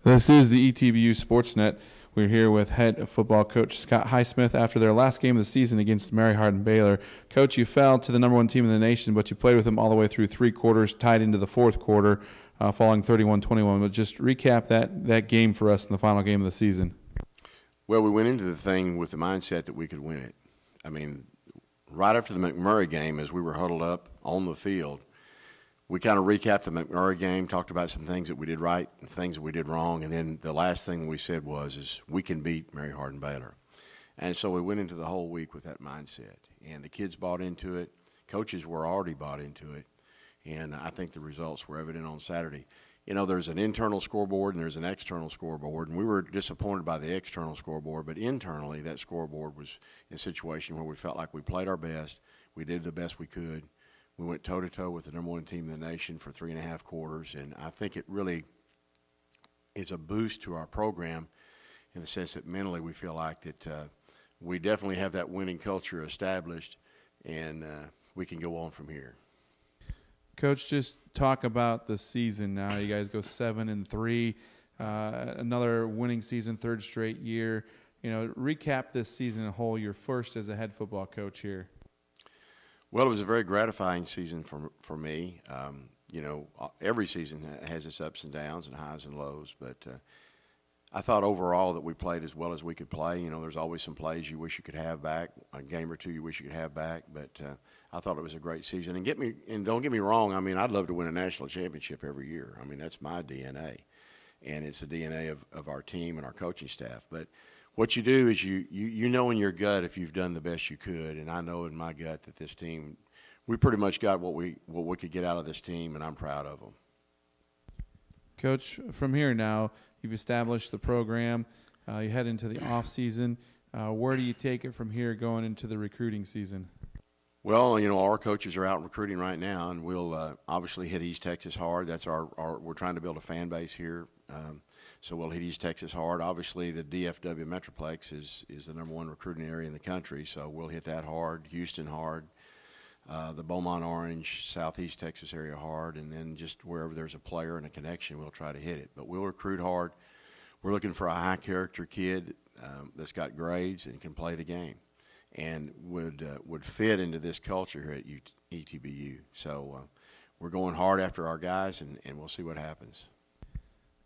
This is the ETBU Sportsnet. We're here with head football coach Scott Highsmith after their last game of the season against Mary Hardin Baylor. Coach, you fell to the number one team in the nation, but you played with them all the way through three quarters, tied into the fourth quarter, falling 31-21. But just recap that game for us in the final game of the season. Well, we went into the thing with the mindset that we could win it. I mean, right after the McMurray game, as we were huddled up on the field, we kind of recapped the McMurray game, talked about some things that we did right and things that we did wrong, and then the last thing we said is we can beat Mary Hardin Baylor. And so we went into the whole week with that mindset, and the kids bought into it. Coaches were already bought into it, and I think the results were evident on Saturday. You know, there's an internal scoreboard and there's an external scoreboard, and we were disappointed by the external scoreboard, but internally that scoreboard was in a situation where we felt like we played our best, we did the best we could. We went toe-to-toe with the number one team in the nation for 3.5 quarters, and I think it really is a boost to our program in the sense that mentally we feel like that we definitely have that winning culture established, and we can go on from here. Coach, just talk about the season now. You guys go 7-3, another winning season, third straight year. You know, recap this season as a whole, your first as a head football coach here. Well, it was a very gratifying season for me. You know, every season has its ups and downs and highs and lows, but I thought overall that we played as well as we could play. You know, there's always some plays you wish you could have back, a game or two you wish you could have back, but I thought it was a great season. And don't get me wrong, I mean, I'd love to win a national championship every year. I mean, that's my DNA, and it's the DNA of our team and our coaching staff. But what you do is you know in your gut if you've done the best you could, and I know in my gut that this team, we pretty much got what we could get out of this team, and I'm proud of them. Coach, from here now, you've established the program. You head into the off season. Where do you take it from here going into the recruiting season? Well, you know, our coaches are out recruiting right now, and we'll obviously hit East Texas hard. That's we're trying to build a fan base here. So we'll hit East Texas hard. Obviously, the DFW Metroplex is the number one recruiting area in the country, so we'll hit that hard. Houston hard. The Beaumont Orange, Southeast Texas area hard, and then just wherever there's a player and a connection, we'll try to hit it. But we'll recruit hard. We're looking for a high-character kid that's got grades and can play the game and would fit into this culture here at ETBU. So we're going hard after our guys, and we'll see what happens.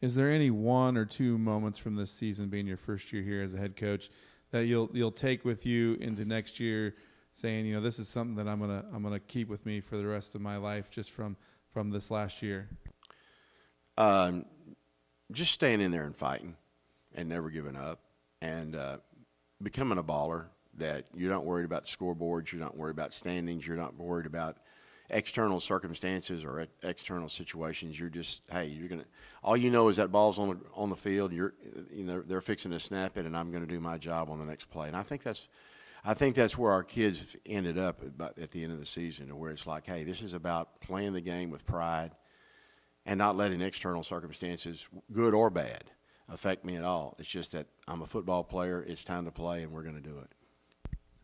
Is there any one or two moments from this season, being your first year here as a head coach, that you'll take with you into next year, saying, you know, this is something that I'm gonna keep with me for the rest of my life, just from this last year? Just staying in there and fighting, and never giving up, and becoming a baller. That you're not worried about scoreboards, you're not worried about standings, you're not worried about external circumstances or external situations. You're just, hey, all you know is that ball's on the field. They're fixing to snap it, and I'm going to do my job on the next play. And I think that's where our kids ended up at the end of the season, where it's like, hey, this is about playing the game with pride and not letting external circumstances, good or bad, affect me at all. It's just that I'm a football player. It's time to play, and we're going to do it.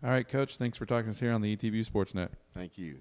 All right, Coach, thanks for talking to us here on the ETBU Sportsnet. Thank you.